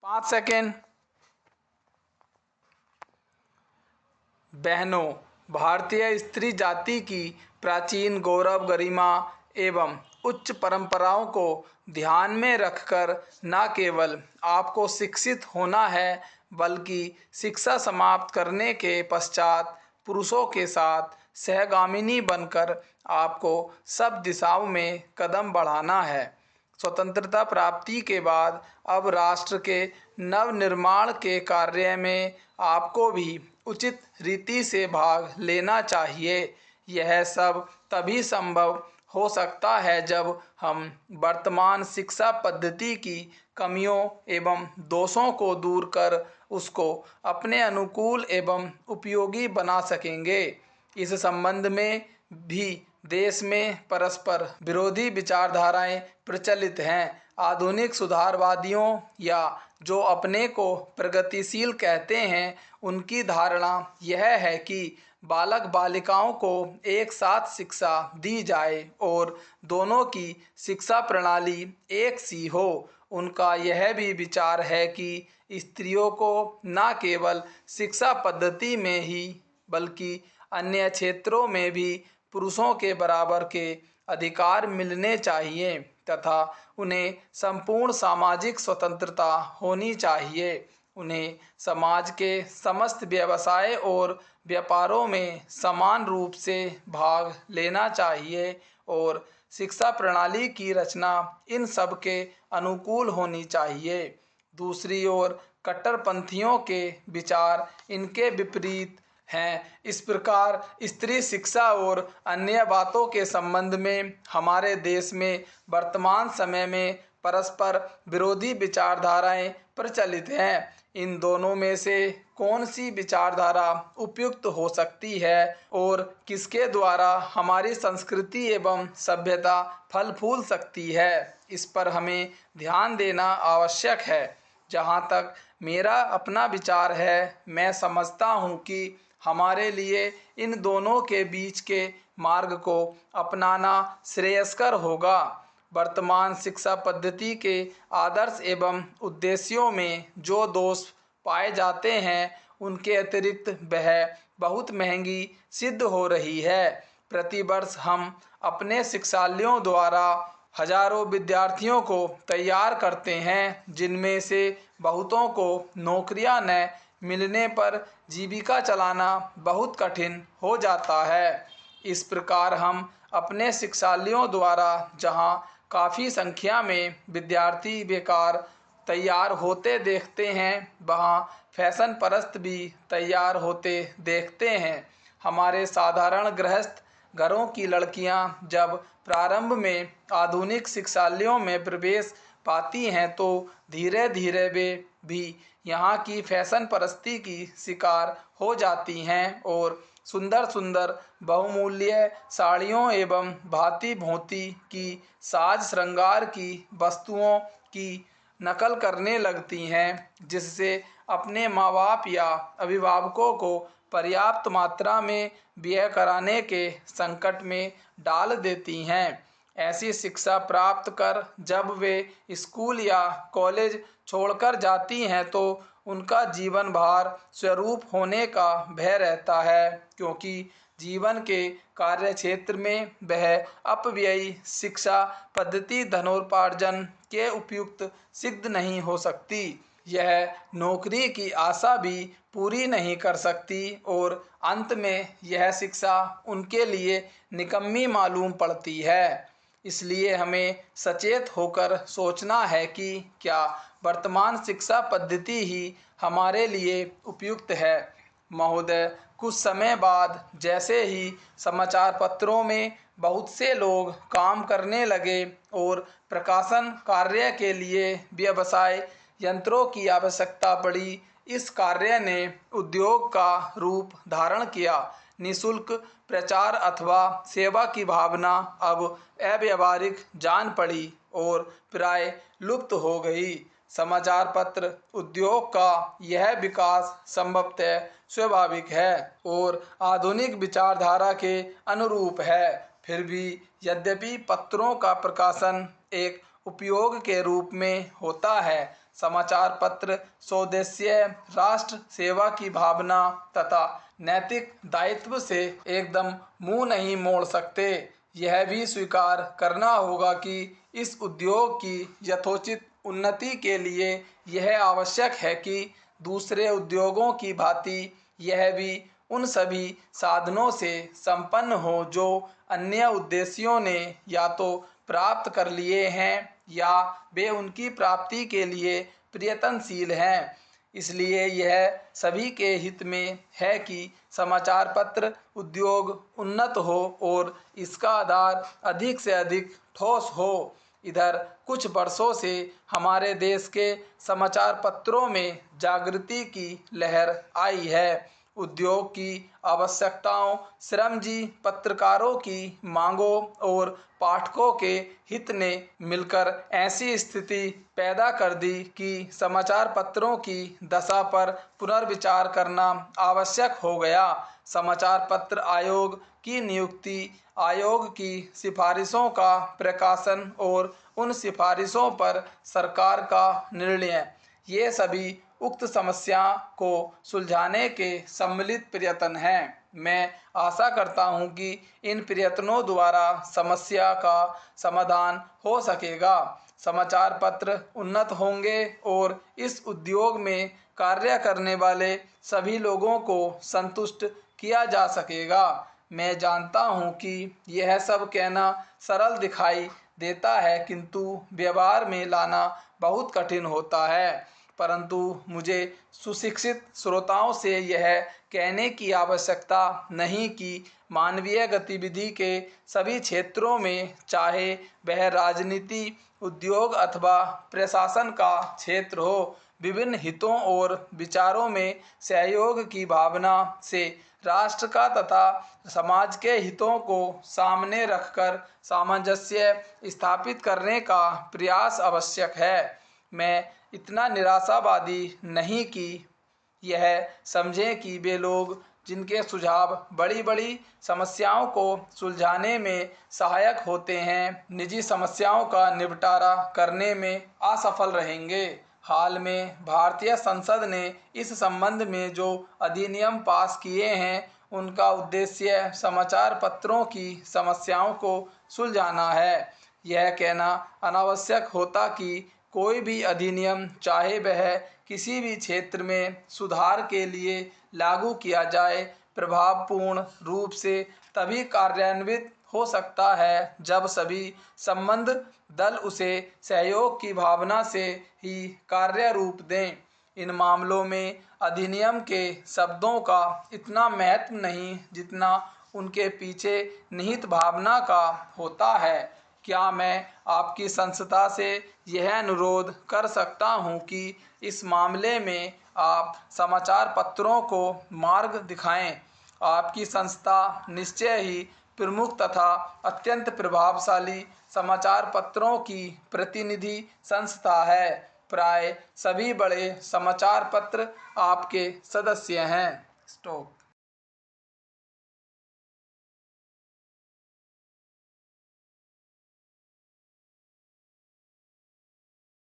5 second. बहनों, भारतीय स्त्री जाति की प्राचीन गौरव, गरिमा एवं उच्च परंपराओं को ध्यान में रखकर न केवल आपको शिक्षित होना है, बल्कि शिक्षा समाप्त करने के पश्चात पुरुषों के साथ सहगामिनी बनकर आपको सब दिशाओं में कदम बढ़ाना है। स्वतंत्रता प्राप्ति के बाद अब राष्ट्र के नवनिर्माण के कार्य में आपको भी उचित रीति से भाग लेना चाहिए। यह सब तभी संभव हो सकता है जब हम वर्तमान शिक्षा पद्धति की कमियों एवं दोषों को दूर कर उसको अपने अनुकूल एवं उपयोगी बना सकेंगे। इस संबंध में भी देश में परस्पर विरोधी विचारधाराएं प्रचलित हैं। आधुनिक सुधारवादियों या जो अपने को प्रगतिशील कहते हैं, उनकी धारणा यह है कि बालक बालिकाओं को एक साथ शिक्षा दी जाए और दोनों की शिक्षा प्रणाली एक सी हो। उनका यह भी विचार है कि स्त्रियों को न केवल शिक्षा पद्धति में ही बल्कि अन्य क्षेत्रों में भी पुरुषों के बराबर के अधिकार मिलने चाहिए तथा उन्हें संपूर्ण सामाजिक स्वतंत्रता होनी चाहिए। उन्हें समाज के समस्त व्यवसाय और व्यापारों में समान रूप से भाग लेना चाहिए और शिक्षा प्रणाली की रचना इन सब के अनुकूल होनी चाहिए। दूसरी ओर कट्टरपंथियों के विचार इनके विपरीत हैं। इस प्रकार स्त्री शिक्षा और अन्य बातों के संबंध में हमारे देश में वर्तमान समय में परस्पर विरोधी विचारधाराएं प्रचलित हैं। इन दोनों में से कौन सी विचारधारा उपयुक्त हो सकती है और किसके द्वारा हमारी संस्कृति एवं सभ्यता फल फूल सकती है, इस पर हमें ध्यान देना आवश्यक है। जहाँ तक मेरा अपना विचार है, मैं समझता हूँ कि हमारे लिए इन दोनों के बीच के मार्ग को अपनाना श्रेयस्कर होगा। वर्तमान शिक्षा पद्धति के आदर्श एवं उद्देश्यों में जो दोष पाए जाते हैं, उनके अतिरिक्त वह बहुत महंगी सिद्ध हो रही है। प्रतिवर्ष हम अपने शिक्षालयों द्वारा हजारों विद्यार्थियों को तैयार करते हैं, जिनमें से बहुतों को नौकरियां न मिलने पर जीविका चलाना बहुत कठिन हो जाता है। इस प्रकार हम अपने शिक्षालयों द्वारा जहां काफ़ी संख्या में विद्यार्थी बेकार तैयार होते देखते हैं, वहां फैशन परस्त भी तैयार होते देखते हैं। हमारे साधारण गृहस्थ घरों की लड़कियां जब प्रारंभ में आधुनिक शिक्षालयों में प्रवेश पाती हैं, तो धीरे धीरे वे भी यहाँ की फैशन परस्ती की शिकार हो जाती हैं और सुंदर सुंदर बहुमूल्य साड़ियों एवं भांति भौंति की साज श्रृंगार की वस्तुओं की नकल करने लगती हैं, जिससे अपने माँ बाप या अभिभावकों को पर्याप्त मात्रा में व्यय कराने के संकट में डाल देती हैं। ऐसी शिक्षा प्राप्त कर जब वे स्कूल या कॉलेज छोड़कर जाती हैं, तो उनका जीवन भार स्वरूप होने का भय रहता है, क्योंकि जीवन के कार्य क्षेत्र में वह अपव्ययी शिक्षा पद्धति धनोपार्जन के उपयुक्त सिद्ध नहीं हो सकती। यह नौकरी की आशा भी पूरी नहीं कर सकती और अंत में यह शिक्षा उनके लिए निकम्मी मालूम पड़ती है। इसलिए हमें सचेत होकर सोचना है कि क्या वर्तमान शिक्षा पद्धति ही हमारे लिए उपयुक्त है। महोदय, कुछ समय बाद जैसे ही समाचार पत्रों में बहुत से लोग काम करने लगे और प्रकाशन कार्य के लिए व्यवसाय यंत्रों की आवश्यकता पड़ी, इस कार्य ने उद्योग का रूप धारण किया। निःशुल्क प्रचार अथवा सेवा की भावना अब अव्यावहारिक जान पड़ी और प्राय लुप्त हो गई। समाचार पत्र उद्योग का यह विकास संभवतः स्वाभाविक है और आधुनिक विचारधारा के अनुरूप है। फिर भी यद्यपि पत्रों का प्रकाशन एक उपयोग के रूप में होता है, समाचार पत्र स्वदेशीय राष्ट्र सेवा की भावना तथा नैतिक दायित्व से एकदम मुंह नहीं मोड़ सकते। यह भी स्वीकार करना होगा कि इस उद्योग की यथोचित उन्नति के लिए यह आवश्यक है कि दूसरे उद्योगों की भांति यह भी उन सभी साधनों से संपन्न हो जो अन्य उद्देश्यों ने या तो प्राप्त कर लिए हैं या वे उनकी प्राप्ति के लिए प्रयत्नशील हैं। इसलिए यह सभी के हित में है कि समाचार पत्र उद्योग उन्नत हो और इसका आधार अधिक से अधिक ठोस हो। इधर कुछ वर्षों से हमारे देश के समाचार पत्रों में जागृति की लहर आई है। उद्योग की आवश्यकताओं, श्रमजीवी पत्रकारों की मांगों और पाठकों के हित ने मिलकर ऐसी स्थिति पैदा कर दी कि समाचार पत्रों की दशा पर पुनर्विचार करना आवश्यक हो गया। समाचार पत्र आयोग की नियुक्ति, आयोग की सिफारिशों का प्रकाशन और उन सिफारिशों पर सरकार का निर्णय, ये सभी उक्त समस्या को सुलझाने के सम्मिलित प्रयत्न हैं। मैं आशा करता हूं कि इन प्रयत्नों द्वारा समस्या का समाधान हो सकेगा, समाचार पत्र उन्नत होंगे और इस उद्योग में कार्य करने वाले सभी लोगों को संतुष्ट किया जा सकेगा। मैं जानता हूं कि यह सब कहना सरल दिखाई देता है, किंतु व्यवहार में लाना बहुत कठिन होता है। परंतु मुझे सुशिक्षित श्रोताओं से यह कहने की आवश्यकता नहीं कि मानवीय गतिविधि के सभी क्षेत्रों में, चाहे वह राजनीति, उद्योग अथवा प्रशासन का क्षेत्र हो, विभिन्न हितों और विचारों में सहयोग की भावना से राष्ट्र का तथा समाज के हितों को सामने रखकर सामंजस्य स्थापित करने का प्रयास आवश्यक है। मैं इतना निराशावादी नहीं कि यह समझें कि वे लोग जिनके सुझाव बड़ी बड़ी समस्याओं को सुलझाने में सहायक होते हैं, निजी समस्याओं का निपटारा करने में असफल रहेंगे। हाल में भारतीय संसद ने इस संबंध में जो अधिनियम पास किए हैं, उनका उद्देश्य समाचार पत्रों की समस्याओं को सुलझाना है। यह कहना अनावश्यक होता कि कोई भी अधिनियम, चाहे वह किसी भी क्षेत्र में सुधार के लिए लागू किया जाए, प्रभावपूर्ण रूप से तभी कार्यान्वित हो सकता है जब सभी संबद्ध दल उसे सहयोग की भावना से ही कार्य रूप दें। इन मामलों में अधिनियम के शब्दों का इतना महत्व नहीं जितना उनके पीछे निहित भावना का होता है। क्या मैं आपकी संस्था से यह अनुरोध कर सकता हूं कि इस मामले में आप समाचार पत्रों को मार्ग दिखाएं? आपकी संस्था निश्चय ही प्रमुख तथा अत्यंत प्रभावशाली समाचार पत्रों की प्रतिनिधि संस्था है। प्राय सभी बड़े समाचार पत्र आपके सदस्य हैं। स्टॉप।